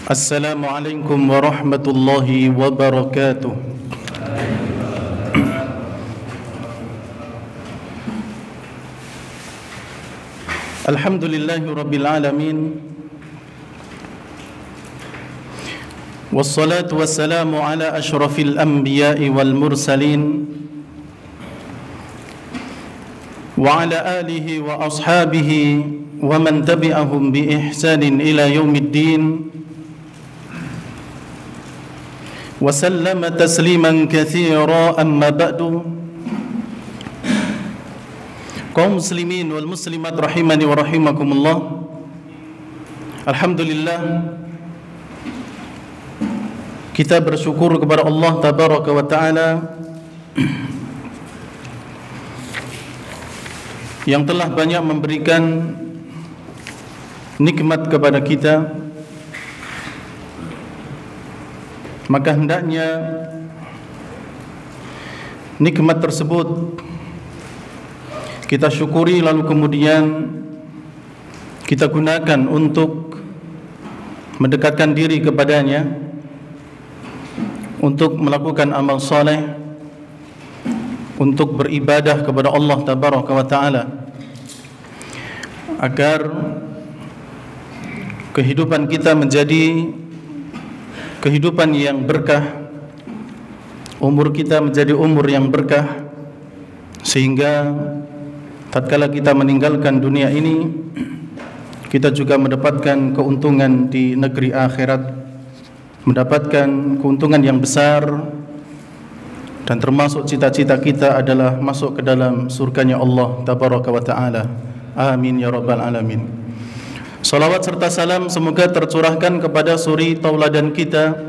Assalamualaikum warahmatullahi wabarakatuh. Alhamdulillahi rabbil alamin. Wassalatu wassalamu ala ashrafil anbiya'i wal mursalin wa ala alihi wa ashabihi wa man tabi'ahum bi ihsanin ila yaumiddin. Wa sallama tasliman katsira, amma ba'du. Kaum muslimin wal muslimat rahimani wa rahimakumullah. Alhamdulillah, kita bersyukur kepada Allah tabaraka wa taala yang telah banyak memberikan nikmat kepada kita. Maka hendaknya nikmat tersebut kita syukuri, lalu kemudian kita gunakan untuk mendekatkan diri kepadanya, untuk melakukan amal saleh, untuk beribadah kepada Allah tabaraka wa taala, agar kehidupan kita menjadi kehidupan yang berkah, umur kita menjadi umur yang berkah, sehingga tatkala kita meninggalkan dunia ini, kita juga mendapatkan keuntungan di negeri akhirat, mendapatkan keuntungan yang besar, dan termasuk cita-cita kita adalah masuk ke dalam surganya Allah tabaraka wa ta'ala. Amin ya rabbal alamin. Salawat serta salam semoga tercurahkan kepada suri tauladan kita,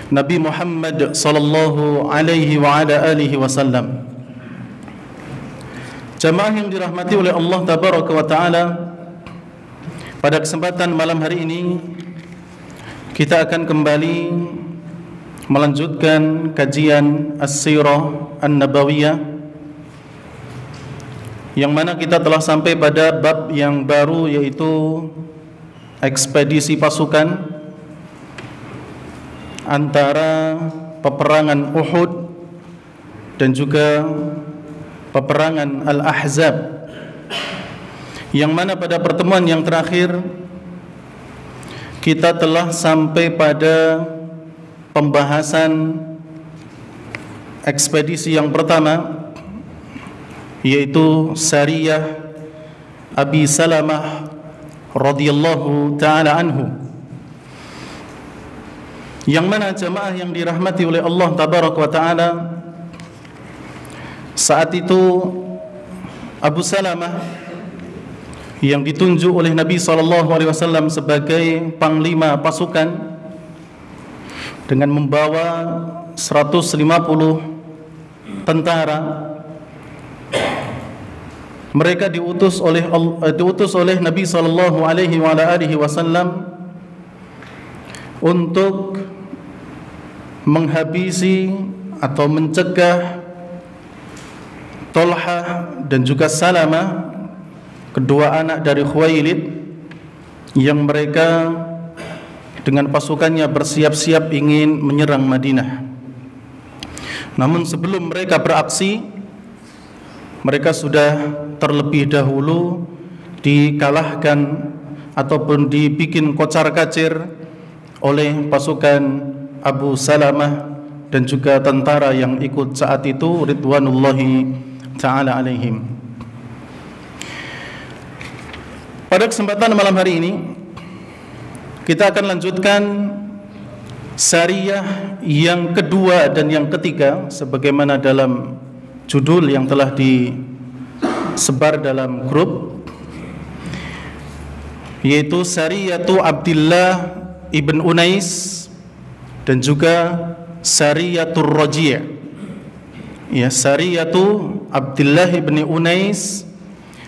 Nabi Muhammad sallallahu alaihi wa ala alihi wasallam. Jamaah yang dirahmati oleh Allah tabaraka wa taala, pada kesempatan malam hari ini kita akan kembali melanjutkan kajian As-Sirah An-Nabawiyah, yang mana kita telah sampai pada bab yang baru, yaitu ekspedisi pasukan antara peperangan Uhud dan juga peperangan Al-Ahzab, yang mana pada pertemuan yang terakhir kita telah sampai pada pembahasan ekspedisi yang pertama, yaitu Sariyah Abi Salamah radhiyallahu ta'ala anhu, yang mana jamaah yang dirahmati oleh Allah tabaraka wa ta'ala, saat itu Abu Salamah yang ditunjuk oleh Nabi SAW sebagai panglima pasukan dengan membawa 150 tentara. Mereka diutus oleh Nabi SAW untuk menghabisi atau mencegah Tolhah dan juga Salamah, kedua anak dari Khuwailid, yang mereka dengan pasukannya bersiap-siap ingin menyerang Madinah. Namun sebelum mereka beraksi, mereka sudah terlebih dahulu dikalahkan ataupun dibikin kocar-kacir oleh pasukan Abu Salamah dan juga tentara yang ikut saat itu, ridwanullahi ta'ala alaihim. Pada kesempatan malam hari ini kita akan lanjutkan Sariyah yang kedua dan yang ketiga, sebagaimana dalam judul yang telah disebar dalam grup, yaitu Sariyatu Abdillah ibn Unais dan juga Sariyatur Raji'. Ya, Sariyatu Abdillah ibn Unais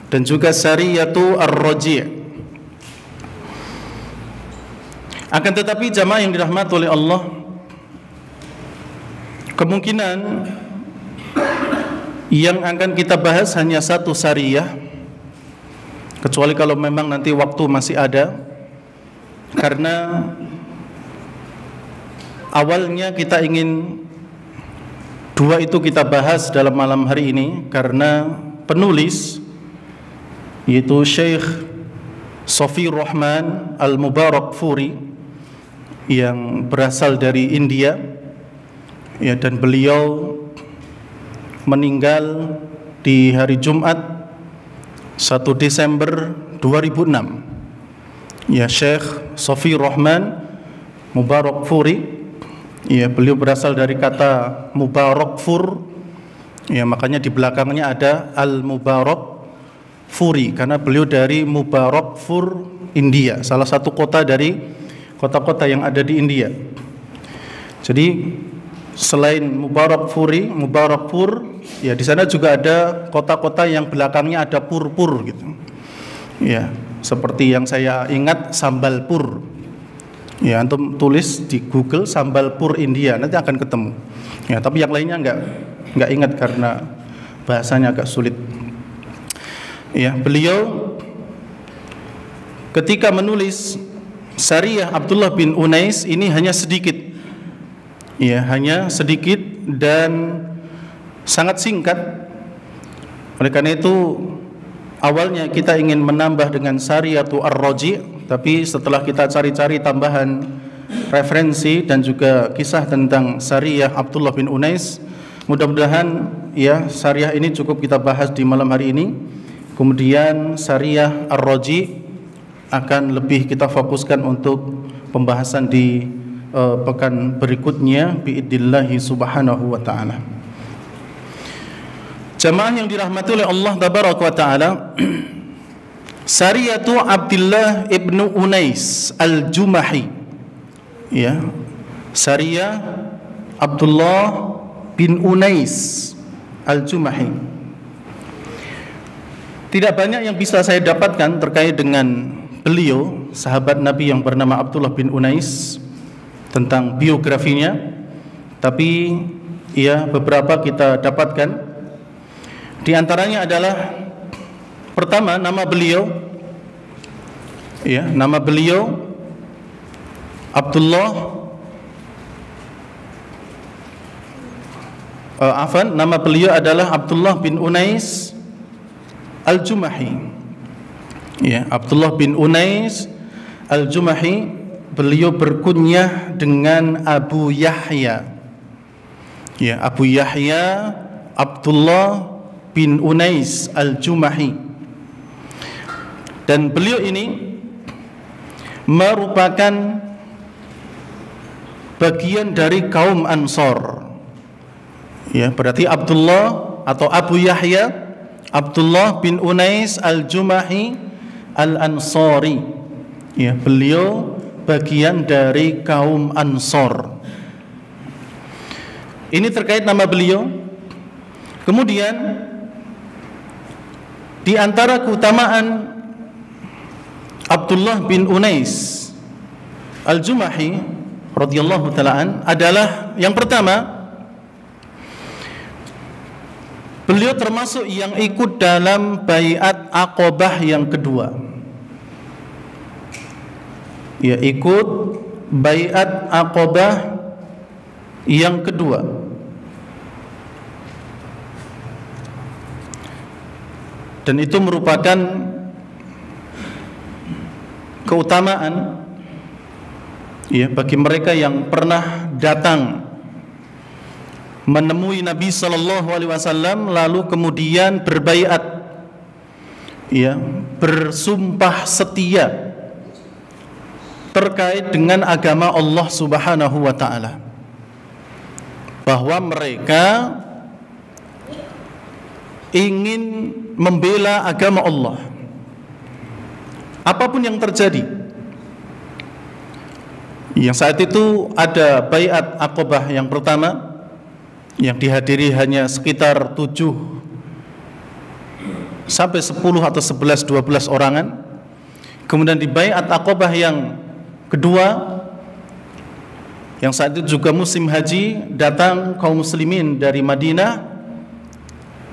dan juga Sariyatu Ar-Raji'. Akan tetapi jamaah yang dirahmati oleh Allah, kemungkinan yang akan kita bahas hanya satu sariyah, kecuali kalau memang nanti waktu masih ada. karena awalnya kita ingin dua itu kita bahas dalam malam hari ini, karena penulis yaitu Syekh Shafii Rahman Al-Mubarakfuri yang berasal dari India, ya, dan beliau meninggal di hari Jumat 1 Desember 2006. Ya, Syekh Shafii Rahman Mubarakfuri, ya, beliau berasal dari kata Mubarakfur, ya, makanya di belakangnya ada Al-Mubarakfuri karena beliau dari Mubarakfur, India, salah satu kota dari kota-kota yang ada di India. Jadi selain Mubarakfur, ya, di sana juga ada kota-kota yang belakangnya ada pur-pur gitu. Ya, seperti yang saya ingat Sambalpur. Ya, antum tulis di Google Sambalpur India, nanti akan ketemu. Ya, tapi yang lainnya enggak ingat karena bahasanya agak sulit. Ya, beliau ketika menulis Sariyah Abdullah bin Unais ini hanya sedikit. Ya, hanya sedikit dan sangat singkat. Oleh karena itu awalnya kita ingin menambah dengan Sariyatu Ar-Raji', tapi setelah kita cari-cari tambahan referensi dan juga kisah tentang Sariyah Abdullah bin Unais, mudah-mudahan ya Sariyah ini cukup kita bahas di malam hari ini. Kemudian Sariyah Ar-Raji' akan lebih kita fokuskan untuk pembahasan di pekan berikutnya biidznillah subhanahu wa ta'ala. Jamaah yang dirahmati oleh Allah tabaraka wa ta'ala, Sariyatu Abdullah ibnu Unais Al-Jumahi, ya, Sariyah Abdullah bin Unais Al-Jumahi. Tidak banyak yang bisa saya dapatkan terkait dengan beliau, sahabat Nabi yang bernama Abdullah bin Unais, tentang biografinya, tapi ya beberapa kita dapatkan. Di antaranya adalah pertama nama beliau, ya, nama beliau Abdullah nama beliau adalah Abdullah bin Unais Al-Jumahi. Ya, Abdullah bin Unais Al-Jumahi, beliau berkunyah dengan Abu Yahya. Ya, Abu Yahya Abdullah bin Unais Al-Jumahi. Dan beliau ini merupakan bagian dari kaum Ansor. Ya, berarti Abdullah atau Abu Yahya Abdullah bin Unais Al-Jumahi Al-Ansari. Ya, beliau bagian dari kaum Ansor. Ini terkait nama beliau. Kemudian di antara keutamaan Abdullah bin Unais Al-Jumahi radhiyallahu ta'ala adalah yang pertama, beliau termasuk yang ikut dalam Baiat Aqabah yang kedua. Ya, ikut Baiat Aqabah yang kedua. Dan itu merupakan keutamaan, ya, bagi mereka yang pernah datang menemui Nabi sallallahu alaihi wasallam lalu kemudian berbaiat, ya, bersumpah setia terkait dengan agama Allah Subhanahu wa taala, bahwa mereka ingin membela agama Allah apapun yang terjadi. Yang saat itu ada Baiat Aqabah yang pertama yang dihadiri hanya sekitar 7 sampai 10 atau 11 12 orangan. Kemudian di Baiat Aqabah yang kedua, yang saat itu juga musim haji, datang kaum muslimin dari Madinah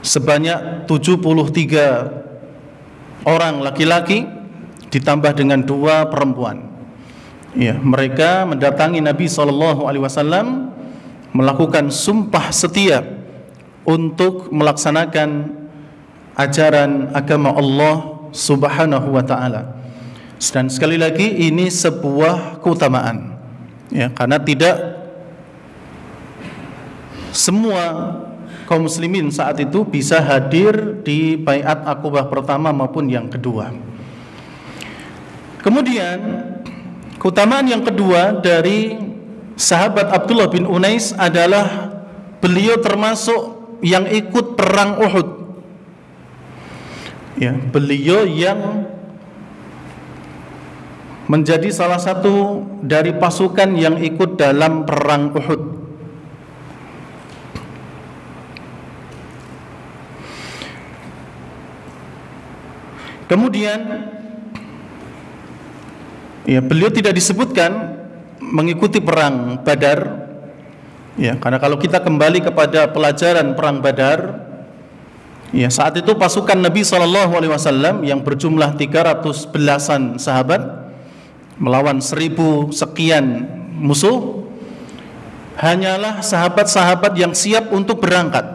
sebanyak 73 orang laki-laki ditambah dengan 2 perempuan. Ya, mereka mendatangi Nabi SAW, melakukan sumpah setia untuk melaksanakan ajaran agama Allah Subhanahu wa taala. Dan sekali lagi ini sebuah keutamaan. Ya, karena tidak semua kaum muslimin saat itu bisa hadir di baiat Aqabah pertama maupun yang kedua. Kemudian keutamaan yang kedua dari sahabat Abdullah bin Unais adalah beliau termasuk yang ikut perang Uhud. Ya, beliau yang menjadi salah satu dari pasukan yang ikut dalam perang Uhud. Kemudian ya, beliau tidak disebutkan mengikuti perang Badar. Ya, karena kalau kita kembali kepada pelajaran perang Badar, ya, saat itu pasukan Nabi SAW yang berjumlah 300 belasan sahabat melawan 1000 sekian musuh, hanyalah sahabat-sahabat yang siap untuk berangkat.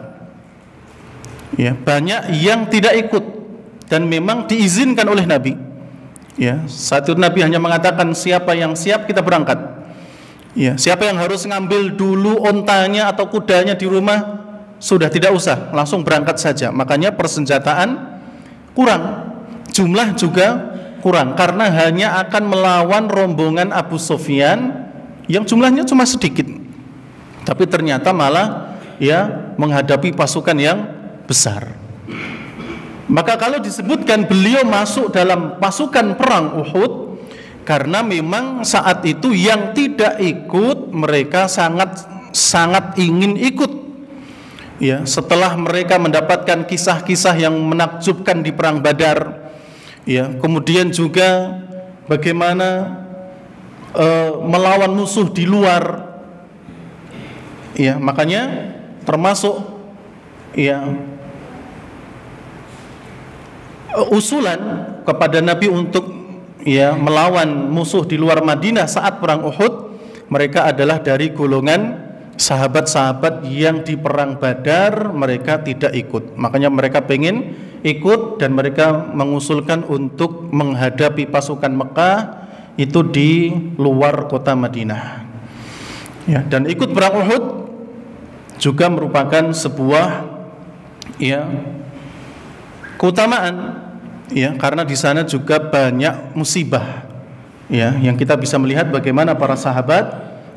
Ya, banyak yang tidak ikut dan memang diizinkan oleh Nabi. Ya, saat itu Nabi hanya mengatakan siapa yang siap kita berangkat. Ya, siapa yang harus ngambil dulu ontanya atau kudanya di rumah sudah tidak usah, langsung berangkat saja. Makanya persenjataan kurang, jumlah juga kurang karena hanya akan melawan rombongan Abu Sufyan yang jumlahnya cuma sedikit. Tapi ternyata malah ya menghadapi pasukan yang besar. Maka kalau disebutkan beliau masuk dalam pasukan perang Uhud, karena memang saat itu yang tidak ikut mereka sangat ingin ikut. Ya, setelah mereka mendapatkan kisah-kisah yang menakjubkan di perang Badar, ya, kemudian juga bagaimana melawan musuh di luar, ya, makanya termasuk ya usulan kepada Nabi untuk ya melawan musuh di luar Madinah saat perang Uhud. Mereka adalah dari golongan sahabat-sahabat yang di perang Badar mereka tidak ikut. Makanya mereka pengen ikut dan mereka mengusulkan untuk menghadapi pasukan Mekah itu di luar kota Madinah. Ya, dan ikut perang Uhud juga merupakan sebuah ya keutamaan, ya, karena di sana juga banyak musibah, ya, yang kita bisa melihat bagaimana para sahabat,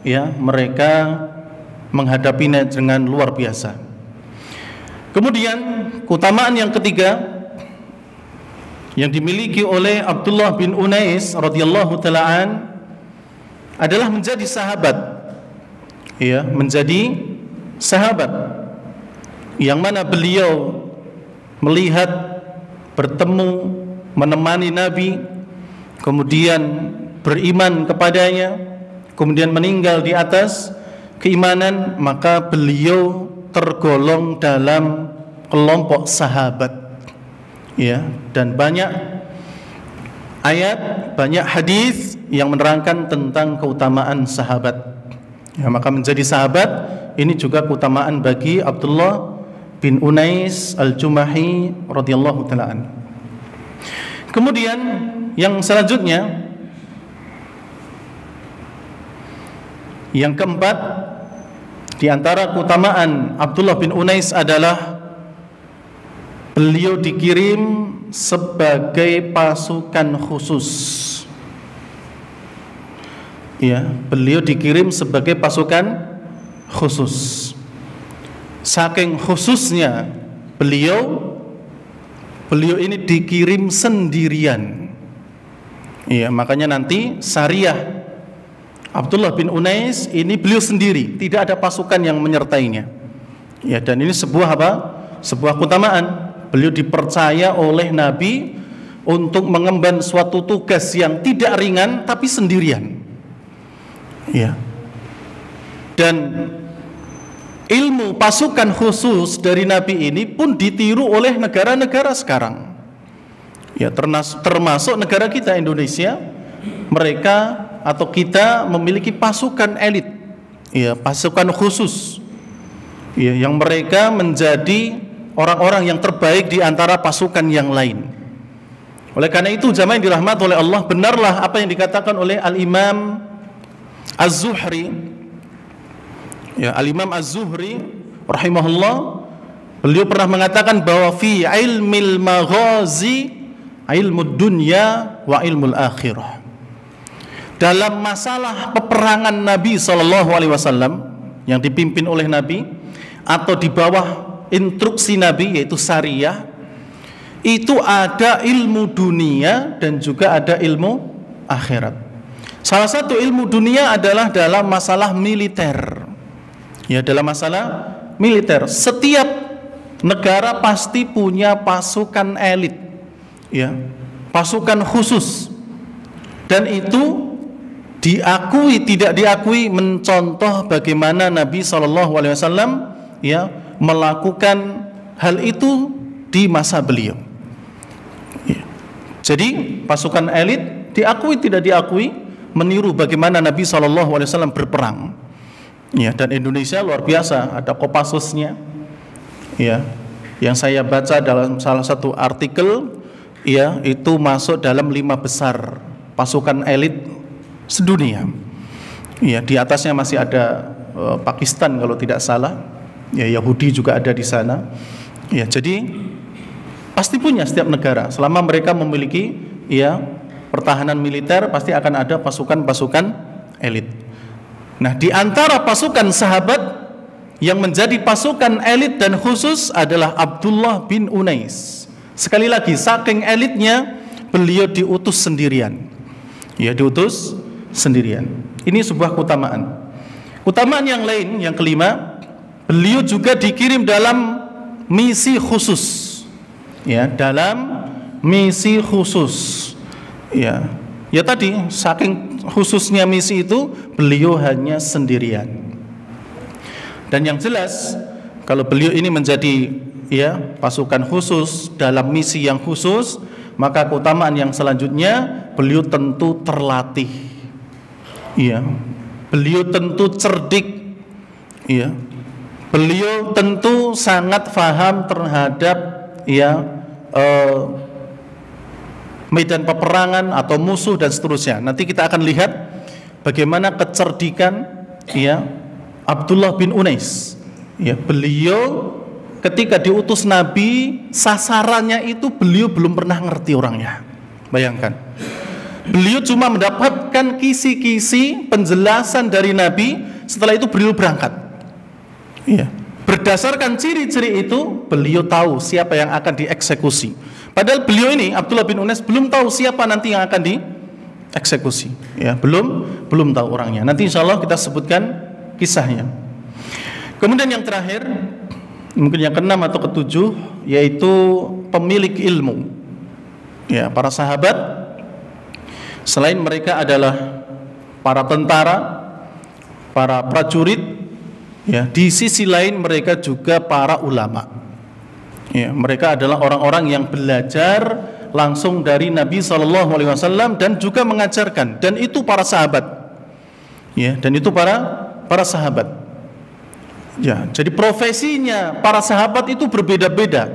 ya, mereka menghadapinya dengan luar biasa. Kemudian keutamaan yang ketiga yang dimiliki oleh Abdullah bin Unais radhiyallahu taalaan adalah menjadi sahabat, ya, menjadi sahabat yang mana beliau melihat, bertemu, menemani Nabi, kemudian beriman kepadanya, kemudian meninggal di atas keimanan, maka beliau tergolong dalam kelompok sahabat. Ya, dan banyak ayat, banyak hadis yang menerangkan tentang keutamaan sahabat. Ya, maka menjadi sahabat ini juga keutamaan bagi Abdullah bin Unais al-Jumahi radhiyallahu ta'ala anhu. Kemudian yang selanjutnya, yang keempat di antara keutamaan Abdullah bin Unais adalah beliau dikirim sebagai pasukan khusus. Ya, beliau dikirim sebagai pasukan khusus. Saking khususnya beliau ini dikirim sendirian. Iya, makanya nanti Sariyah Abdullah bin Unais ini beliau sendiri, tidak ada pasukan yang menyertainya. Ya, dan ini sebuah apa? Sebuah keutamaan. Beliau dipercaya oleh Nabi untuk mengemban suatu tugas yang tidak ringan tapi sendirian. Ya. Dan ilmu pasukan khusus dari Nabi ini pun ditiru oleh negara-negara sekarang. Ya, termasuk negara kita Indonesia. Mereka atau kita memiliki pasukan elit, ya, pasukan khusus, ya, yang mereka menjadi orang-orang yang terbaik di antara pasukan yang lain. Oleh karena itu, jamaah yang dirahmati oleh Allah, benarlah apa yang dikatakan oleh Al-Imam Az-Zuhri, ya, Al-Imam Az-Zuhri rahimahullah, beliau pernah mengatakan bahwa fi ilmil maghazi ilmud dunya wa ilmul akhirah. Dalam masalah peperangan Nabi SAW yang dipimpin oleh Nabi atau di bawah instruksi Nabi, yaitu syariah, itu ada ilmu dunia dan juga ada ilmu akhirat. Salah satu ilmu dunia adalah dalam masalah militer. Ya, dalam masalah militer, setiap negara pasti punya pasukan elit, ya, pasukan khusus, dan itu diakui tidak diakui mencontoh bagaimana Nabi SAW, ya, melakukan hal itu di masa beliau. Ya. Jadi pasukan elit diakui tidak diakui meniru bagaimana Nabi SAW berperang. Ya, dan Indonesia luar biasa, ada Kopassusnya, ya, yang saya baca dalam salah satu artikel, ya, itu masuk dalam 5 besar pasukan elit sedunia. Ya, di atasnya masih ada Pakistan kalau tidak salah, ya, Yahudi juga ada di sana. Ya, jadi pasti punya setiap negara, selama mereka memiliki, ya, pertahanan militer, pasti akan ada pasukan-pasukan elit. Nah, di antara pasukan sahabat yang menjadi pasukan elit dan khusus adalah Abdullah bin Unais. Sekali lagi, saking elitnya beliau diutus sendirian. Ya, diutus sendirian. Ini sebuah keutamaan. Keutamaan yang lain, yang kelima, beliau juga dikirim dalam misi khusus. Ya, dalam misi khusus. Ya, ya tadi saking khususnya misi itu, beliau hanya sendirian. Dan yang jelas, kalau beliau ini menjadi, ya, pasukan khusus dalam misi yang khusus, maka keutamaan yang selanjutnya, beliau tentu terlatih. Ya, beliau tentu cerdik. Ya, beliau tentu sangat faham terhadap, ya, medan peperangan atau musuh dan seterusnya. Nanti kita akan lihat bagaimana kecerdikan, ya, Abdullah bin Unais. Ya, beliau ketika diutus Nabi, sasarannya itu beliau belum pernah ngerti orangnya. Bayangkan, beliau cuma mendapatkan kisi-kisi penjelasan dari Nabi. Setelah itu beliau berangkat. Ya, berdasarkan ciri-ciri itu, beliau tahu siapa yang akan dieksekusi. Padahal beliau ini, Abdullah bin Unais, belum tahu siapa nanti yang akan dieksekusi. Ya, belum tahu orangnya. Nanti insya Allah kita sebutkan kisahnya. Kemudian yang terakhir, mungkin yang keenam atau ketujuh, yaitu pemilik ilmu. Ya, para sahabat, selain mereka adalah para tentara, para prajurit, ya, di sisi lain mereka juga para ulama. Ya, mereka adalah orang-orang yang belajar langsung dari Nabi SAW dan juga mengajarkan, dan itu para sahabat. Ya, dan itu para sahabat. Ya, jadi profesinya para sahabat itu berbeda-beda.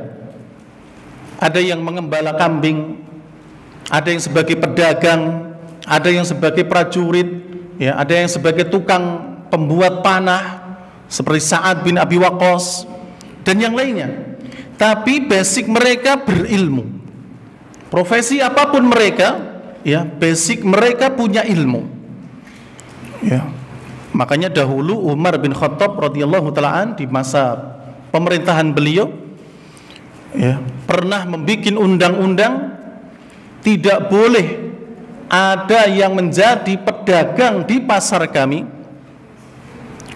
Ada yang mengembala kambing, ada yang sebagai pedagang, ada yang sebagai prajurit, ya, ada yang sebagai tukang pembuat panah seperti Sa'ad bin Abi Waqqas dan yang lainnya. Tapi basic mereka berilmu. Profesi apapun mereka, ya, basic mereka punya ilmu. Ya. Makanya dahulu Umar bin Khattab radhiyallahu ta'ala di masa pemerintahan beliau, ya, pernah membuat undang-undang tidak boleh ada yang menjadi pedagang di pasar kami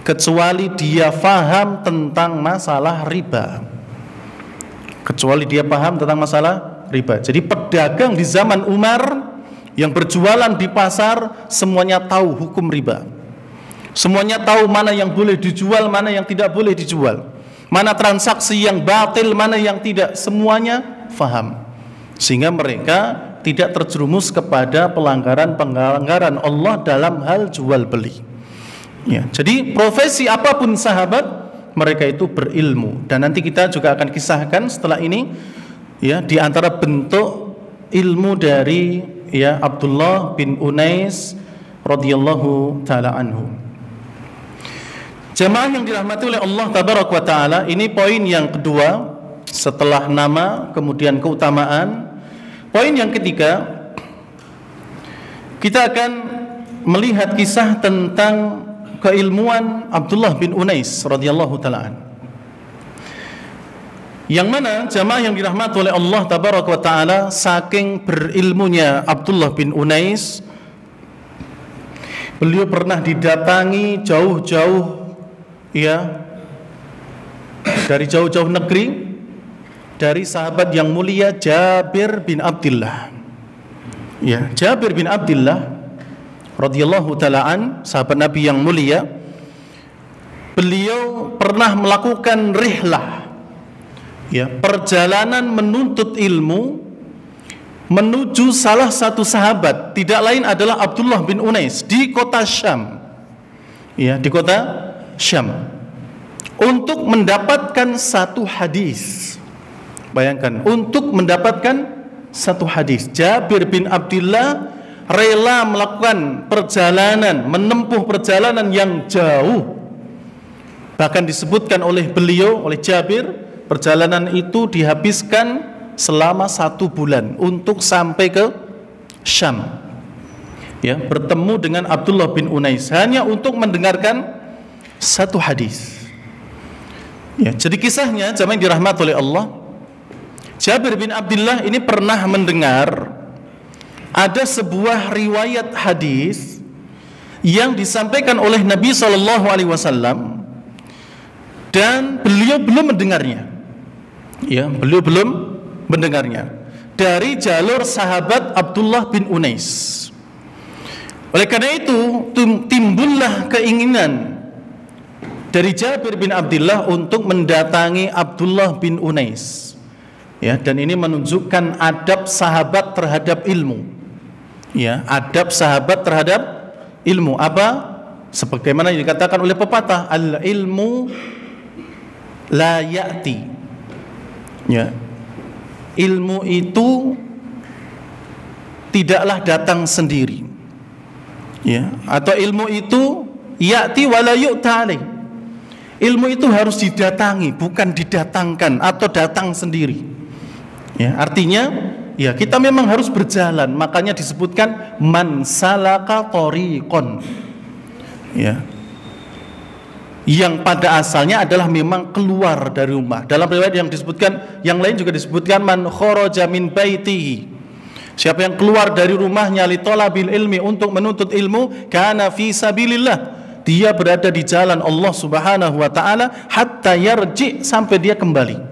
kecuali dia faham tentang masalah riba. Kecuali dia paham tentang masalah riba. Jadi pedagang di zaman Umar yang berjualan di pasar semuanya tahu hukum riba. Semuanya tahu mana yang boleh dijual, mana yang tidak boleh dijual, mana transaksi yang batil, mana yang tidak. Semuanya faham. Sehingga mereka tidak terjerumus kepada pelanggaran Allah dalam hal jual beli. Ya, jadi profesi apapun sahabat, mereka itu berilmu, dan nanti kita juga akan kisahkan setelah ini ya di antara bentuk ilmu dari ya Abdullah bin Unais radhiyallahu taala anhu. Jamaah yang dirahmati oleh Allah tabaraka wa taala, ini poin yang kedua setelah nama kemudian keutamaan. Poin yang ketiga, kita akan melihat kisah tentang keilmuan Abdullah bin Unais radhiyallahu taala anhu. Yang mana jamaah yang dirahmati oleh Allah tabaraka wa taala, saking berilmunya Abdullah bin Unais, beliau pernah didatangi jauh-jauh ya dari jauh-jauh negeri dari sahabat yang mulia Jabir bin Abdullah. Ya, Jabir bin Abdullah radhiyallahu taala an, sahabat Nabi yang mulia. Beliau pernah melakukan rihlah, ya, perjalanan menuntut ilmu menuju salah satu sahabat, tidak lain adalah Abdullah bin Unais, di kota Syam. Ya, di kota Syam, untuk mendapatkan satu hadis. Bayangkan, untuk mendapatkan satu hadis, Jabir bin Abdullah rela melakukan perjalanan, menempuh perjalanan yang jauh. Bahkan disebutkan oleh beliau, oleh Jabir, perjalanan itu dihabiskan selama 1 bulan untuk sampai ke Syam. Ya, bertemu dengan Abdullah bin Unais hanya untuk mendengarkan satu hadis. Ya, jadi kisahnya jamaah yang dirahmati oleh Allah, Jabir bin Abdullah ini pernah mendengar ada sebuah riwayat hadis yang disampaikan oleh Nabi SAW, dan beliau belum mendengarnya. Ya, beliau belum mendengarnya dari jalur sahabat Abdullah bin Unais. Oleh karena itu timbullah keinginan dari Jabir bin Abdullah untuk mendatangi Abdullah bin Unais. Ya, dan ini menunjukkan adab sahabat terhadap ilmu. Ya, adab sahabat terhadap ilmu. Apa? Sebagaimana yang dikatakan oleh pepatah, al ilmu la ya'ti. Ya, ilmu itu tidaklah datang sendiri. Ya, atau ilmu itu ya'ti wa la yu'ta alaih. Ilmu itu harus didatangi, bukan didatangkan atau datang sendiri. Ya, artinya ya kita memang harus berjalan, makanya disebutkan man salaka thoriqon. Ya. Yang pada asalnya adalah memang keluar dari rumah. Dalam riwayat yang disebutkan, yang lain juga disebutkan man kharaja min baitihi. Siapa yang keluar dari rumahnya li talabil ilmi, untuk menuntut ilmu, kana fi sabilillah, dia berada di jalan Allah Subhanahu wa taala hatta yarji, sampai dia kembali.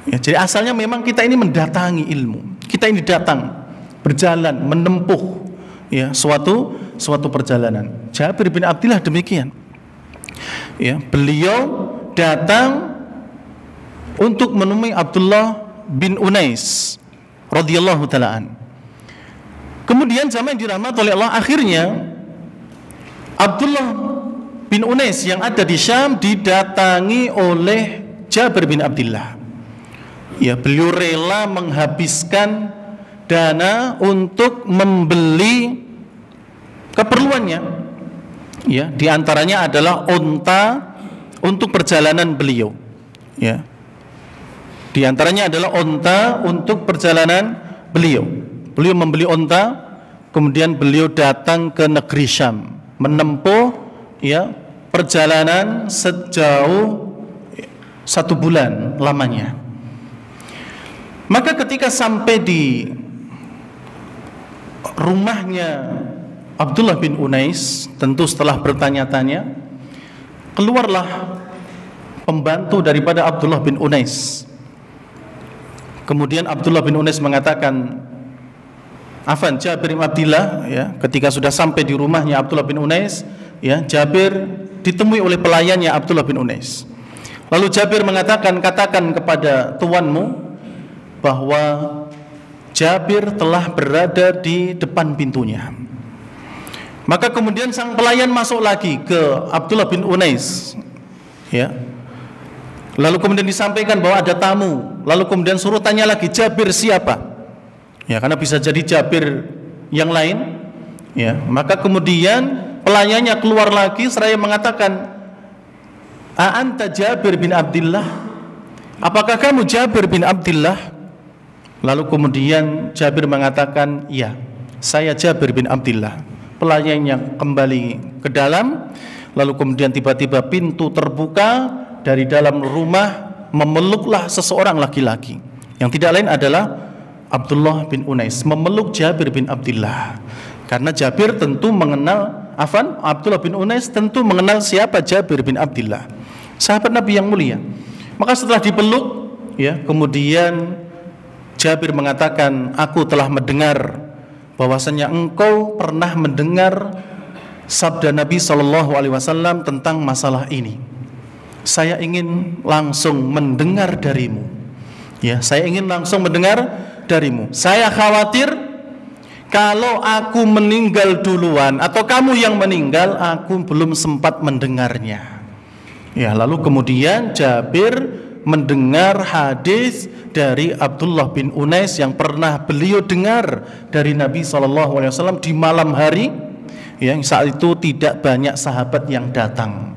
Ya, jadi asalnya memang kita ini mendatangi ilmu. Kita ini datang, berjalan, menempuh ya suatu perjalanan. Jabir bin Abdullah demikian. Ya, beliau datang untuk menemui Abdullah bin Unais radhiyallahu taala an. Kemudian zaman dirahmati oleh Allah, akhirnya Abdullah bin Unais yang ada di Syam didatangi oleh Jabir bin Abdullah. Ya, beliau rela menghabiskan dana untuk membeli keperluannya. Ya, diantaranya adalah unta untuk perjalanan beliau. Ya, diantaranya adalah unta untuk perjalanan beliau. Beliau membeli unta, kemudian beliau datang ke negeri Syam, menempuh ya perjalanan sejauh 1 bulan lamanya. Maka ketika sampai di rumahnya Abdullah bin Unais, tentu setelah bertanya-tanya, keluarlah pembantu daripada Abdullah bin Unais. Kemudian Abdullah bin Unais mengatakan, Afan, Jabir bin Abdullah, ya, ketika sudah sampai di rumahnya Abdullah bin Unais, ya, Jabir ditemui oleh pelayannya Abdullah bin Unais. Lalu Jabir mengatakan, katakan kepada tuanmu bahwa Jabir telah berada di depan pintunya. Maka kemudian sang pelayan masuk lagi ke Abdullah bin Unais, ya. Lalu kemudian disampaikan bahwa ada tamu. Lalu kemudian suruh tanya lagi, Jabir siapa? Ya, karena bisa jadi Jabir yang lain. Ya, maka kemudian pelayannya keluar lagi seraya mengatakan, "A anta Jabir bin Abdullah? Apakah kamu Jabir bin Abdullah?" Lalu kemudian Jabir mengatakan, "Ya, saya Jabir bin Abdullah." Pelayannya kembali ke dalam. Lalu kemudian tiba-tiba pintu terbuka, dari dalam rumah memeluklah seseorang laki-laki yang tidak lain adalah Abdullah bin Unais, memeluk Jabir bin Abdullah. Karena Jabir tentu mengenal, Abdullah bin Unais tentu mengenal siapa Jabir bin Abdullah, sahabat Nabi yang mulia. Maka setelah dipeluk, ya, kemudian Jabir mengatakan, "Aku telah mendengar bahwasanya engkau pernah mendengar sabda Nabi SAW tentang masalah ini. Saya ingin langsung mendengar darimu. Ya, saya ingin langsung mendengar darimu. Saya khawatir kalau aku meninggal duluan atau kamu yang meninggal, aku belum sempat mendengarnya." Ya, lalu kemudian Jabir mendengar hadis dari Abdullah bin Unais yang pernah beliau dengar dari Nabi SAW di malam hari, yang saat itu tidak banyak sahabat yang datang.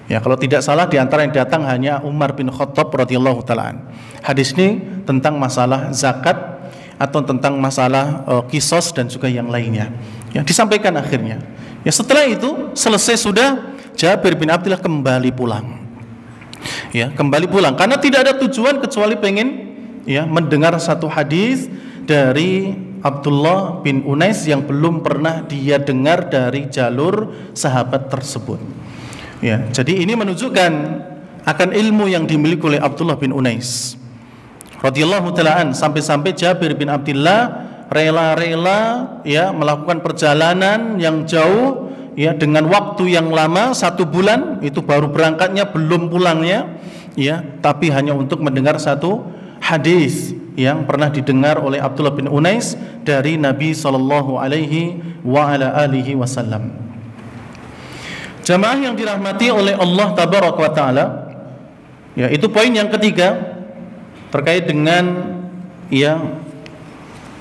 Ya, kalau tidak salah di antara yang datang hanya Umar bin Khattab radhiyallahu taala. Hadis ini tentang masalah zakat atau tentang masalah kisos dan juga yang lainnya. Ya, disampaikan akhirnya. Ya, setelah itu selesai sudah, Jabir bin Abdullah kembali pulang. Ya, kembali pulang karena tidak ada tujuan kecuali pengen, ya, mendengar satu hadis dari Abdullah bin Unais yang belum pernah dia dengar dari jalur sahabat tersebut. Ya, jadi ini menunjukkan akan ilmu yang dimiliki oleh Abdullah bin Unais radhiyallahu ta'ala, sampai-sampai Jabir bin Abdullah rela-rela, ya, melakukan perjalanan yang jauh, ya, dengan waktu yang lama 1 bulan, itu baru berangkatnya belum pulangnya, ya, tapi hanya untuk mendengar satu hadis yang pernah didengar oleh Abdullah bin Unais dari Nabi sallallahu alaihi wa ala alihi wasallam. Jamaah yang dirahmati oleh Allah tabaraka wa taala, ya, itu poin yang ketiga terkait dengan, ya,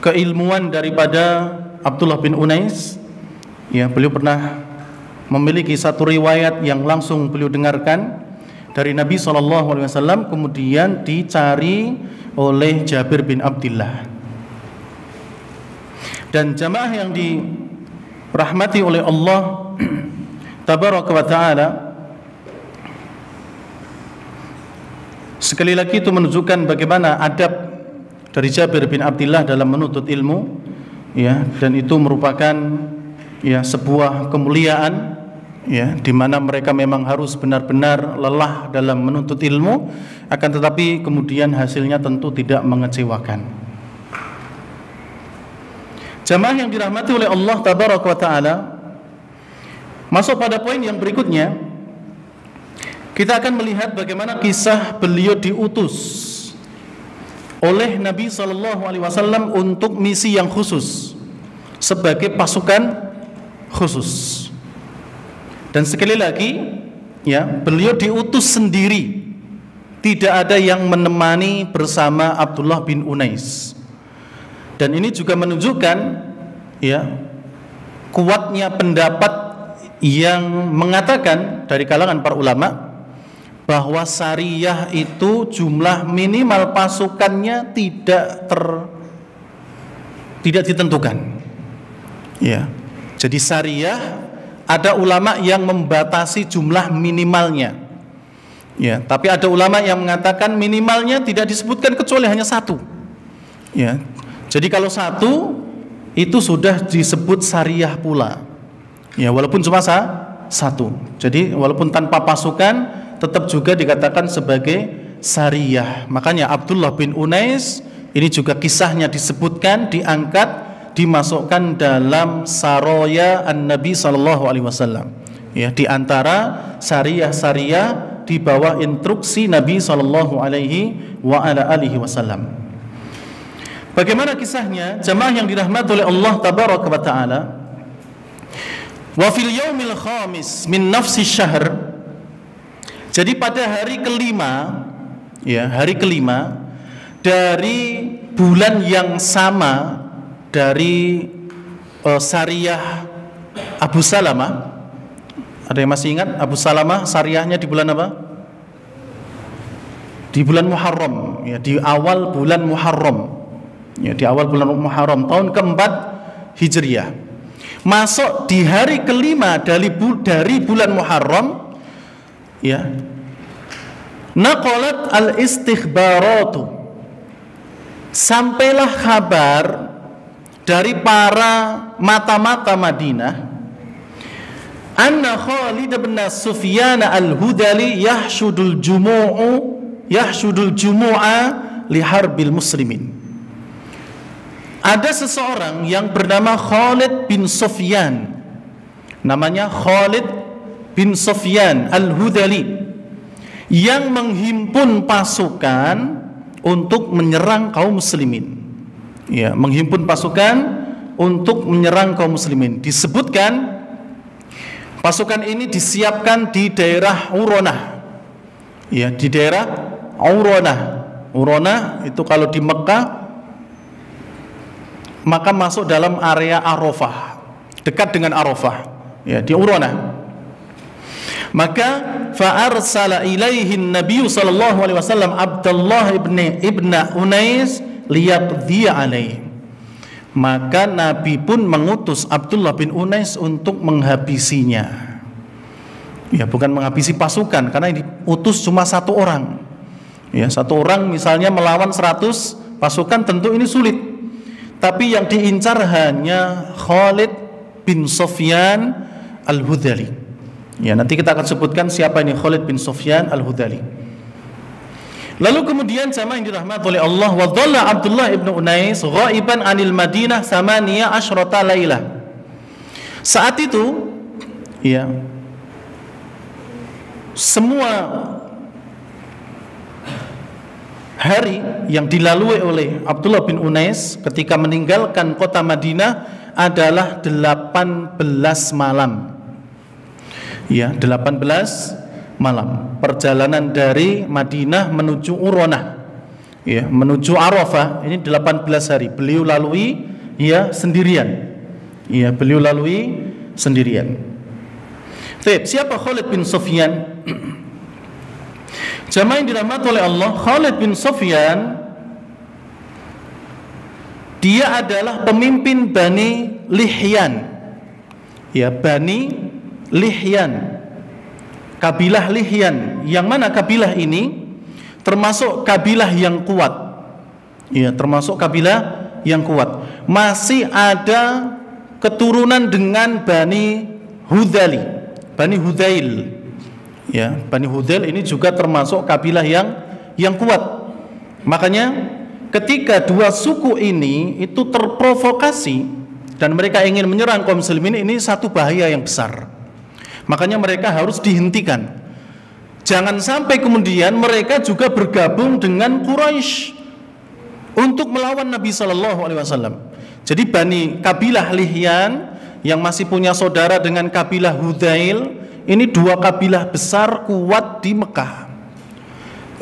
keilmuan daripada Abdullah bin Unais. Ya, beliau pernah memiliki satu riwayat yang langsung beliau dengarkan dari Nabi SAW, kemudian dicari oleh Jabir bin Abdullah. Dan jamaah yang dirahmati oleh Allah tabaraka wa ta'ala, sekali lagi itu menunjukkan bagaimana adab dari Jabir bin Abdullah dalam menuntut ilmu, ya, dan itu merupakan, ya, sebuah kemuliaan, ya, di mana mereka memang harus benar-benar lelah dalam menuntut ilmu, akan tetapi kemudian hasilnya tentu tidak mengecewakan. Jamaah yang dirahmati oleh Allah tabaraka wa taala, masuk pada poin yang berikutnya, kita akan melihat bagaimana kisah beliau diutus oleh Nabi SAW untuk misi yang khusus sebagai pasukan khusus. Dan sekali lagi, ya, beliau diutus sendiri, tidak ada yang menemani bersama Abdullah bin Unais. Dan ini juga menunjukkan, ya, kuatnya pendapat yang mengatakan dari kalangan para ulama bahwa Sariyah itu jumlah minimal pasukannya tidak ditentukan. Ya. Jadi Sariyah, ada ulama yang membatasi jumlah minimalnya. Ya, tapi ada ulama yang mengatakan minimalnya tidak disebutkan kecuali hanya 1. Ya. Jadi kalau 1 itu sudah disebut Sariyah pula. Ya, walaupun cuma 1. Jadi walaupun tanpa pasukan tetap juga dikatakan sebagai Sariyah. Makanya Abdullah bin Unais ini juga kisahnya disebutkan, diangkat, dimasukkan dalam Saroya an-Nabi SAW. Ya, di antara Sariyah-Sariyah di bawah instruksi Nabi SAW. Bagaimana kisahnya? Jamaah yang dirahmati oleh Allah tabaraka wa taala. Wa fil yaumil khamis min nafsi syahr. Jadi pada hari kelima, ya, hari kelima dari bulan yang sama dari Sariyah Abu Salamah. Ada yang masih ingat Abu Salamah Sariyahnya di bulan apa? Di bulan Muharram, ya, di awal bulan Muharram. Ya, di awal bulan Muharram tahun keempat Hijriah. Masuk di hari kelima dari bulan Muharram, ya. Naqalat al-istikhbaratu. Sampailah kabar dari para mata-mata Madinah, anna Khalid bin Sufyan al-Hudali yahshudul jumu'a li harbil muslimin. Ada seseorang yang bernama Khalid bin Sufyan, namanya Khalid bin Sufyan al-Hudali, yang menghimpun pasukan untuk menyerang kaum muslimin. Ya, menghimpun pasukan untuk menyerang kaum muslimin. Disebutkan pasukan ini disiapkan di daerah Uronah. Ya, di daerah Uronah. Uronah itu kalau di Mekah maka masuk dalam area Arafah, dekat dengan Arafah, ya, di Uronah. Maka fa'arsala ilaihi Nabi sallallahu alaihi wasallam Abdullah ibn Unais liyaqdi alaihi. Maka Nabi pun mengutus Abdullah bin Unais untuk menghabisinya. Ya, bukan menghabisi pasukan, karena yang diutus cuma satu orang. Ya, satu orang misalnya melawan 100 pasukan, tentu ini sulit. Tapi yang diincar hanya Khalid bin Sufyan al-Hudali. Ya, nanti kita akan sebutkan siapa ini Khalid bin Sufyan al-Hudali. Lalu kemudian jamaah yang dirahmati oleh Allah, wa dhalla Abdullah ibn Unais ghaiban anil Madinah 18 lailah. Saat itu, ya, semua hari yang dilalui oleh Abdullah bin Unais ketika meninggalkan kota Madinah adalah 18 malam. Ya, 18 malam perjalanan dari Madinah menuju Uronah, ya, menuju Arafah. Ini 18 hari beliau lalui, ya, sendirian. Ya, beliau lalui sendirian. Siapa Khalid bin Sufyan? Jamaah yang dirahmati oleh Allah, Khalid bin Sufyan dia adalah pemimpin Bani Lihyan. Ya, Bani Lihyan, kabilah Lihyan, yang mana kabilah ini termasuk kabilah yang kuat. Ya, termasuk kabilah yang kuat. Masih ada keturunan dengan Bani Hudali, Bani Hudail. Ya, Bani Hudail ini juga termasuk kabilah yang kuat. Makanya ketika dua suku ini itu terprovokasi dan mereka ingin menyerang kaum muslimin, ini satu bahaya yang besar. Makanya mereka harus dihentikan. Jangan sampai kemudian mereka juga bergabung dengan Quraisy untuk melawan Nabi Sallallahu Alaihi Wasallam. Jadi Bani kabilah Lihyan yang masih punya saudara dengan kabilah Hudail, ini dua kabilah besar kuat di Mekah.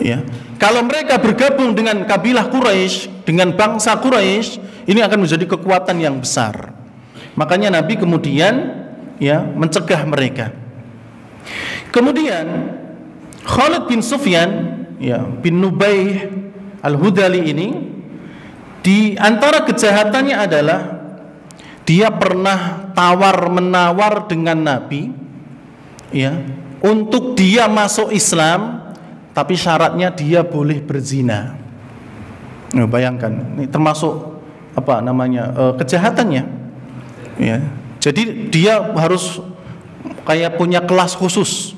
Ya, kalau mereka bergabung dengan kabilah Quraisy, dengan bangsa Quraisy, ini akan menjadi kekuatan yang besar. Makanya Nabi kemudian, ya, mencegah mereka. Kemudian Khalid bin Sufyan, ya, bin Nubaih al-Hudali ini, di antara kejahatannya adalah dia pernah tawar-menawar dengan Nabi, ya, untuk dia masuk Islam, tapi syaratnya dia boleh berzina. Nah, bayangkan, ini termasuk apa namanya kejahatannya. Ya, jadi dia harus kayak punya kelas khusus.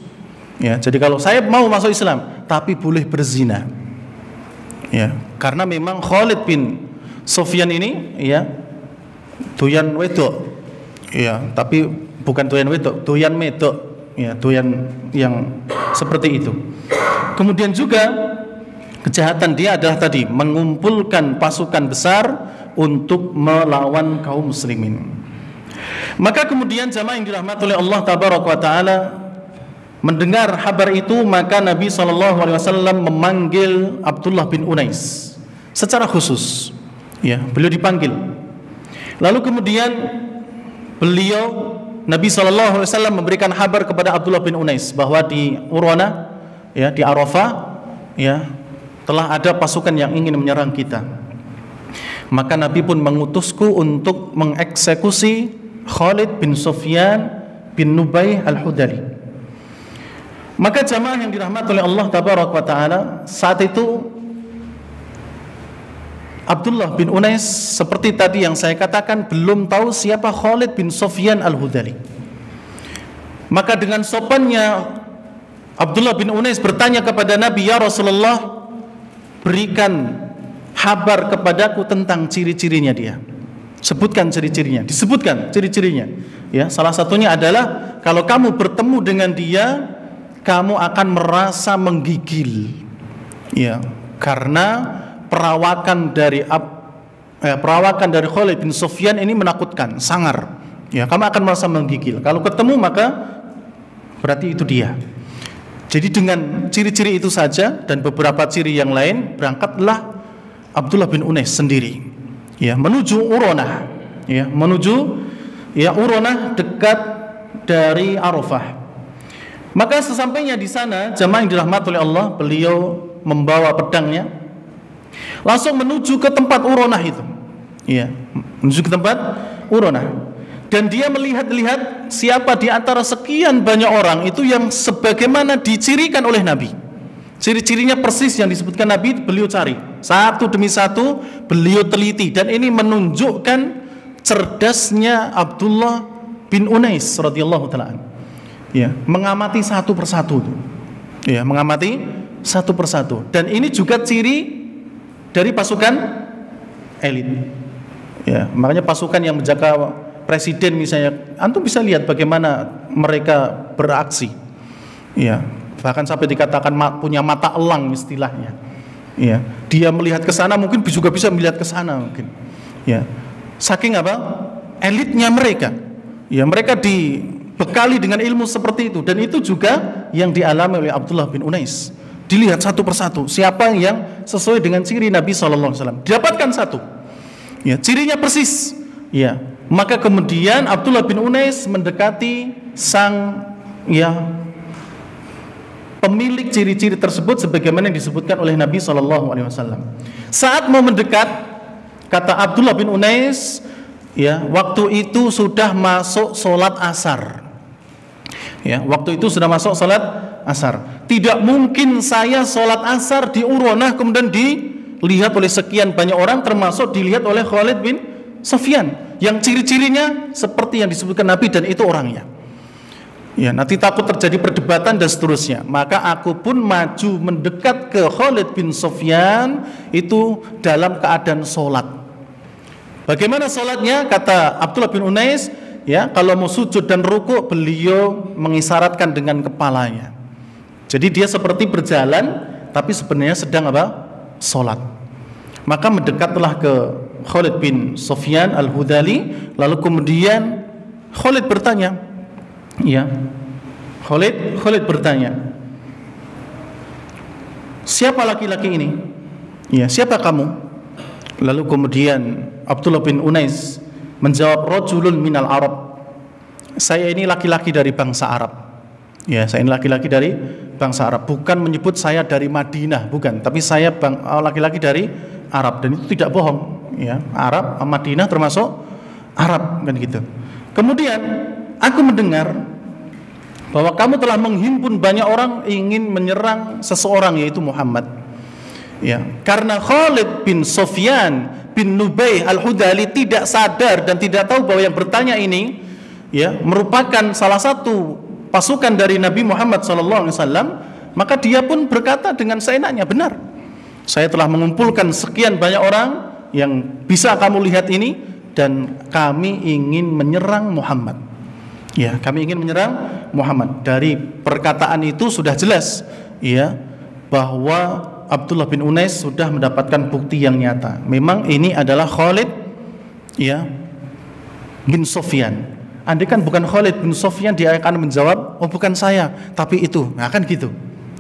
Ya, jadi kalau saya mau masuk Islam, tapi boleh berzina. Ya, karena memang Khalid bin Sufyan ini, ya, doyan wedok. Ya, tapi bukan doyan wedok, doyan medok. Ya, doyan yang seperti itu. Kemudian juga Kejahatan dia adalah tadi mengumpulkan pasukan besar untuk melawan kaum muslimin. Maka kemudian jamaah yang dirahmati oleh Allah tabaraka wa taala mendengar kabar itu, maka Nabi SAW memanggil Abdullah bin Unais secara khusus. Ya, beliau dipanggil. Lalu kemudian Nabi SAW memberikan kabar kepada Abdullah bin Unais bahwa di Urwana, ya, di Arafah, ya, telah ada pasukan yang ingin menyerang kita. Maka Nabi pun mengutusku untuk mengeksekusi Khalid bin Sufyan bin Nubaih al-Hudali. Maka jamaah yang dirahmati oleh Allah tabaraka wa taala, saat itu Abdullah bin Unais seperti tadi yang saya katakan belum tahu siapa Khalid bin Sufyan al-Hudali. Maka dengan sopannya Abdullah bin Unais bertanya kepada Nabi, "Ya Rasulullah, berikan kabar kepadaku tentang ciri-cirinya dia." Sebutkan ciri-cirinya. Disebutkan ciri-cirinya. Ya, salah satunya adalah kalau kamu bertemu dengan dia, kamu akan merasa menggigil. Ya, karena perawakan dari Khalid bin Sufyan ini menakutkan, sangar. Ya, kamu akan merasa menggigil. Kalau ketemu maka berarti itu dia. Jadi dengan ciri-ciri itu saja dan beberapa ciri yang lain, berangkatlah Abdullah bin Unais sendiri, ya, menuju Uronah, ya, Uronah dekat dari Arafah. Maka sesampainya di sana, jamaah yang dirahmati oleh Allah, beliau membawa pedangnya, langsung menuju ke tempat Uronah itu, ya, menuju ke tempat Uronah. Dan dia melihat-lihat siapa di antara sekian banyak orang itu yang sebagaimana dicirikan oleh Nabi. Ciri-cirinya persis yang disebutkan Nabi, beliau cari satu demi satu, beliau teliti, dan ini menunjukkan cerdasnya Abdullah bin Unais radhiyallahu taala. Ya, mengamati satu persatu. Ya, mengamati satu persatu. Dan ini juga ciri dari pasukan elit. Ya, makanya pasukan yang menjaga presiden misalnya, antum bisa lihat bagaimana mereka beraksi. Ya, bahkan sampai dikatakan punya mata elang istilahnya. Ya, dia melihat ke sana mungkin juga bisa melihat ke sana mungkin. Ya, saking apa? Elitnya mereka. Ya, mereka dibekali dengan ilmu seperti itu, dan itu juga yang dialami oleh Abdullah bin Unais. Dilihat satu persatu siapa yang sesuai dengan ciri Nabi SAW. Didapatkan satu. Ya, cirinya persis. Ya, maka kemudian Abdullah bin Unais mendekati sang, ya, pemilik ciri-ciri tersebut sebagaimana yang disebutkan oleh Nabi SAW. Saat mau mendekat, kata Abdullah bin Unais, ya, waktu itu sudah masuk sholat asar. Ya, waktu itu sudah masuk sholat asar. Tidak mungkin saya sholat asar di Uronah kemudian dilihat oleh sekian banyak orang, termasuk dilihat oleh Khalid bin Sufyan yang ciri-cirinya seperti yang disebutkan Nabi dan itu orangnya. Ya, nanti takut terjadi perdebatan dan seterusnya. Maka aku pun maju mendekat ke Khalid bin Sufyan itu dalam keadaan sholat. Bagaimana sholatnya? Kata Abdullah bin Unais, ya, kalau mau sujud dan rukuk beliau mengisyaratkan dengan kepalanya. Jadi dia seperti berjalan tapi sebenarnya sedang apa? Sholat. Maka mendekatlah ke Khalid bin Sufyan al-Hudali, lalu kemudian Khalid bertanya, ya, Khalid bertanya, siapa laki-laki ini? Ya, siapa kamu? Lalu kemudian Abdullah bin Unais menjawab, rajulun minal Arab. Saya ini laki-laki dari bangsa Arab. Ya, saya ini laki-laki dari bangsa Arab. Bukan menyebut saya dari Madinah, bukan, tapi saya laki-laki dari Arab, dan itu tidak bohong. Ya, Arab, Madinah termasuk Arab, kan gitu. Kemudian aku mendengar bahwa kamu telah menghimpun banyak orang ingin menyerang seseorang, yaitu Muhammad. Ya, karena Khalid bin Sufyan bin Nubaih al-Hudali tidak sadar dan tidak tahu bahwa yang bertanya ini, ya, merupakan salah satu pasukan dari Nabi Muhammad SAW, maka dia pun berkata dengan seenaknya, benar, saya telah mengumpulkan sekian banyak orang yang bisa kamu lihat ini, dan kami ingin menyerang Muhammad. Ya, kami ingin menyerang Muhammad. Dari perkataan itu sudah jelas, ya, bahwa Abdullah bin Unais sudah mendapatkan bukti yang nyata. Memang ini adalah Khalid ya bin Sufyan. Andai kan bukan Khalid bin Sufyan, dia akan menjawab, oh bukan saya, tapi itu. Nah kan gitu.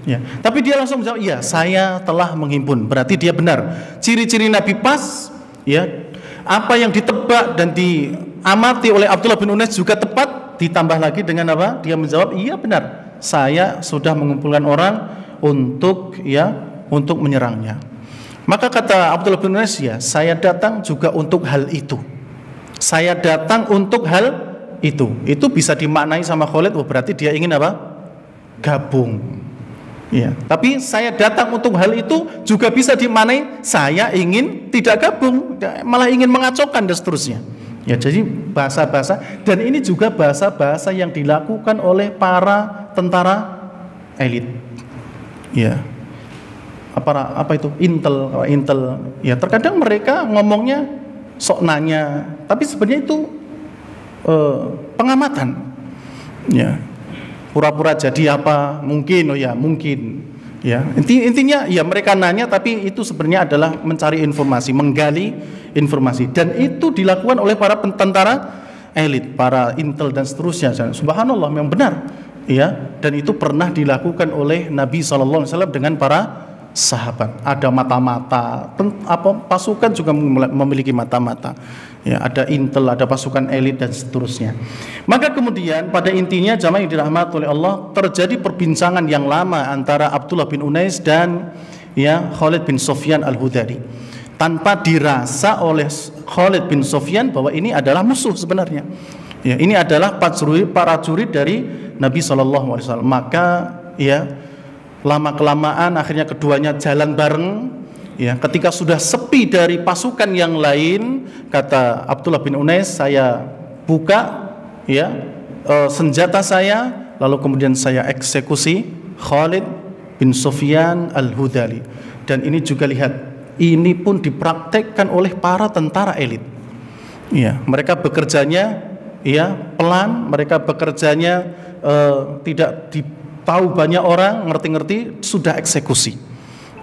Ya. Tapi dia langsung menjawab, iya saya telah menghimpun. Berarti dia benar. Ciri-ciri Nabi pas, ya. Apa yang ditebak dan diamati oleh Abdullah bin Unais juga tepat. Ditambah lagi dengan apa? Dia menjawab, iya benar. Saya sudah mengumpulkan orang untuk menyerangnya. Maka kata Abdullah bin Unais, ya saya datang juga untuk hal itu. Saya datang untuk hal itu. Itu bisa dimaknai sama Khalid, oh berarti dia ingin apa? Gabung. Ya. Tapi saya datang untuk hal itu juga bisa dimaknai saya ingin tidak gabung, malah ingin mengacaukan dan seterusnya. Ya, jadi bahasa-bahasa, dan ini juga bahasa-bahasa yang dilakukan oleh para tentara elit. Ya. Apa itu? Intel. Ya, terkadang mereka ngomongnya sok nanya, tapi sebenarnya itu pengamatan. Ya. Pura-pura jadi apa? Mungkin, mungkin. Ya, intinya ya mereka nanya, tapi itu sebenarnya adalah mencari informasi, menggali informasi, dan itu dilakukan oleh para tentara elit, para intel dan seterusnya. Subhanallah, memang benar. Ya, dan itu pernah dilakukan oleh Nabi SAW dengan para sahabat. Ada mata-mata, pasukan juga memiliki mata-mata. Ya, ada intel, ada pasukan elit dan seterusnya. Maka kemudian pada intinya jamaah yang dirahmati oleh Allah, terjadi perbincangan yang lama antara Abdullah bin Unais dan Khalid bin Sufyan al-Hudhali, tanpa dirasa oleh Khalid bin Sufyan bahwa ini adalah musuh sebenarnya. Ya, ini adalah prajurit dari Nabi SAW. Maka lama kelamaan akhirnya keduanya jalan bareng. Ya, ketika sudah sepi dari pasukan yang lain, kata Abdullah bin Unais, saya buka senjata saya, lalu kemudian saya eksekusi Khalid bin Sufyan al-Hudhali. Dan ini juga lihat, ini pun dipraktekkan oleh para tentara elit. Ya, mereka bekerjanya pelan, mereka bekerjanya tidak tahu banyak orang, ngerti-ngerti sudah eksekusi.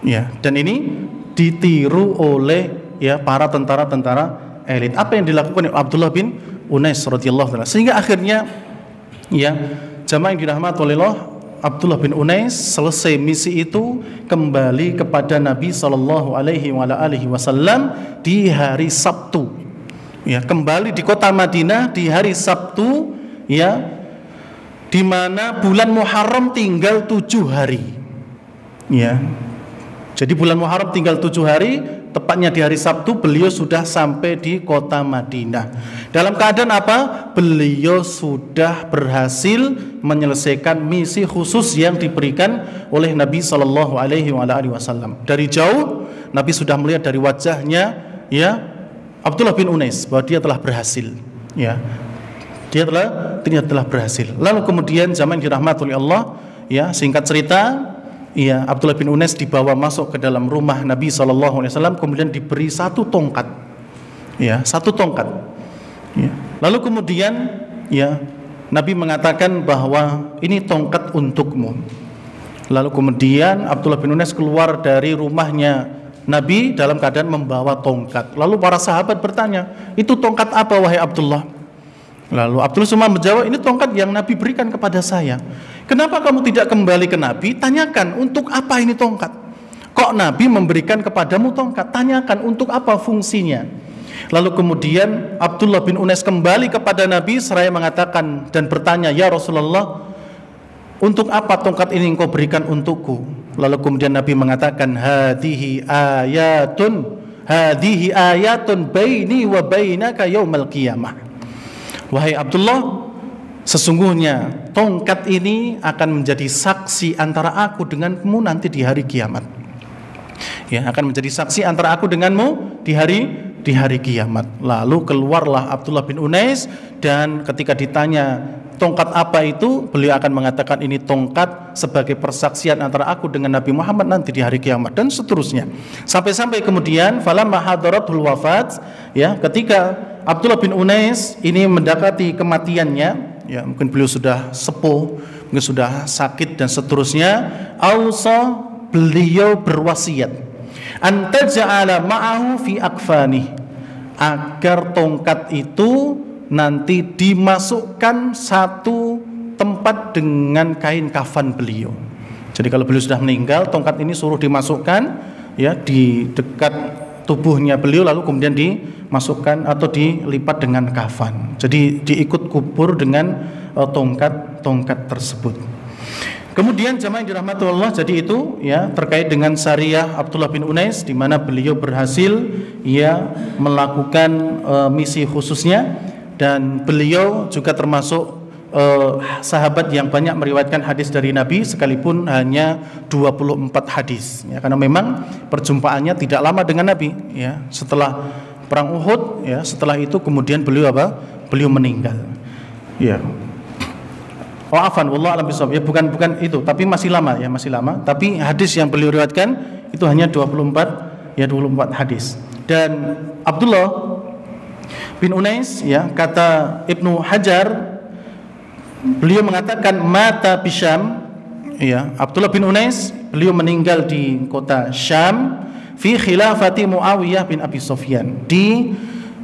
Ya, dan ini ditiru oleh para tentara-tentara elit. Apa yang dilakukan oleh Abdullah bin Unais radhiyallahu anhu, sehingga akhirnya jamaah yang dirahmati oleh Allah, Abdullah bin Unais selesai misi itu kembali kepada Nabi sallallahu alaihi wasallam di hari Sabtu. Ya, kembali di kota Madinah di hari Sabtu, di mana bulan Muharram tinggal 7 hari. Ya. Jadi bulan Muharram tinggal 7 hari, tepatnya di hari Sabtu beliau sudah sampai di kota Madinah. Dalam keadaan apa? Beliau sudah berhasil menyelesaikan misi khusus yang diberikan oleh Nabi sallallahu alaihi wasallam. Dari jauh Nabi sudah melihat dari wajahnya Abdullah bin Unais bahwa dia telah berhasil. Ya. Dia telah berhasil. Lalu kemudian zaman dirahmati oleh Allah, singkat cerita, Abdullah bin Unais dibawa masuk ke dalam rumah Nabi SAW, kemudian diberi satu tongkat. Satu tongkat. Lalu kemudian Nabi mengatakan bahwa ini tongkat untukmu. Lalu kemudian Abdullah bin Unais keluar dari rumahnya Nabi dalam keadaan membawa tongkat. Lalu para sahabat bertanya, itu tongkat apa wahai Abdullah? Lalu Abdullah cuma menjawab, ini tongkat yang Nabi berikan kepada saya. Kenapa kamu tidak kembali ke Nabi? Tanyakan, untuk apa ini tongkat? Kok Nabi memberikan kepadamu tongkat? Tanyakan, untuk apa fungsinya? Lalu kemudian Abdullah bin Unais kembali kepada Nabi seraya mengatakan dan bertanya, ya Rasulullah, untuk apa tongkat ini engkau berikan untukku? Lalu kemudian Nabi mengatakan, hadhihi ayatun baini wa bainaka yaumal qiyamah. Wahai Abdullah, sesungguhnya tongkat ini akan menjadi saksi antara aku denganmu nanti di hari kiamat. Akan menjadi saksi antara aku denganmu di hari kiamat. Lalu keluarlah Abdullah bin Unais, dan ketika ditanya tongkat apa itu, beliau akan mengatakan ini tongkat sebagai persaksian antara aku dengan Nabi Muhammad nanti di hari kiamat, dan seterusnya. Sampai kemudian falamma hadaratul wafat, ketika Abdullah bin Unais ini mendekati kematiannya, mungkin beliau sudah sepuh, mungkin sudah sakit dan seterusnya, ausa beliau berwasiat anta ja'ala ma'ahu fi akfani, agar tongkat itu nanti dimasukkan satu tempat dengan kain kafan beliau. Jadi kalau beliau sudah meninggal, tongkat ini suruh dimasukkan ya di dekat tubuhnya beliau, lalu kemudian dimasukkan atau dilipat dengan kafan. Jadi diikut kubur dengan tongkat tersebut. Kemudian jamaah yang dirahmati Allah, jadi itu ya terkait dengan Sariyah Abdullah bin Unais, di mana beliau berhasil ya melakukan misi khususnya, dan beliau juga termasuk sahabat yang banyak meriwayatkan hadis dari Nabi, sekalipun hanya 24 hadis ya, karena memang perjumpaannya tidak lama dengan Nabi ya. Setelah perang Uhud ya, setelah itu kemudian beliau beliau meninggal ya. Oh afan, wallahu a'lam bishawab. Ya bukan itu, tapi masih lama ya, masih lama. Tapi hadis yang beliau riwayatkan itu hanya 24 hadis. Dan Abdullah bin Unais ya, kata Ibnu Hajar, beliau mengatakan mata bisyam ya, Abdullah bin Unais beliau meninggal di kota Syam fi khilafati Muawiyah bin Abi Sufyan, di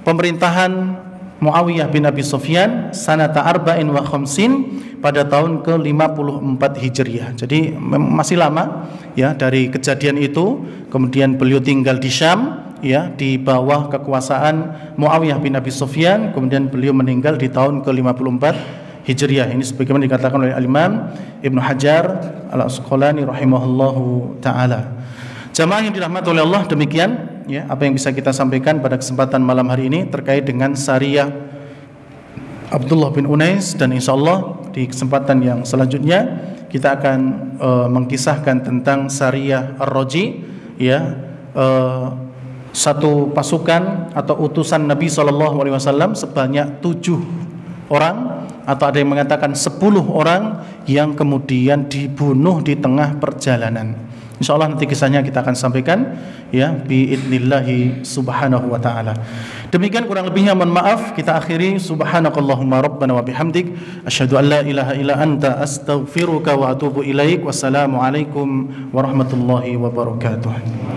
pemerintahan Muawiyah bin Abi Sufyan sanata arba'in wa khamsin, pada tahun ke-54 Hijriah. Jadi masih lama ya dari kejadian itu. Kemudian beliau tinggal di Syam ya, di bawah kekuasaan Muawiyah bin Abi Sufyan. Kemudian beliau meninggal di tahun ke-54 Hijriah. Ini sebagaimana dikatakan oleh Al-Imam Ibnu Hajar Al-Asqalani rahimahullahu taala. Jamaah yang dirahmati oleh Allah, demikian ya apa yang bisa kita sampaikan pada kesempatan malam hari ini terkait dengan Sariyah Abdullah bin Unais, dan insyaallah di kesempatan yang selanjutnya kita akan mengkisahkan tentang Sariyah Ar-Raji ya, satu pasukan atau utusan Nabi SAW sebanyak 7 orang, atau ada yang mengatakan 10 orang yang kemudian dibunuh di tengah perjalanan. Insyaallah nanti kisahnya kita akan sampaikan ya biidnillahi subhanahu wa ta'ala. Demikian kurang lebihnya, mohon maaf. Kita akhiri subhanakallahumma rabbana wa bihamdik asyhadu an la ilaha illa anta astaghfiruka wa atubu ilaik. Wassalamualaikum warahmatullahi wabarakatuh.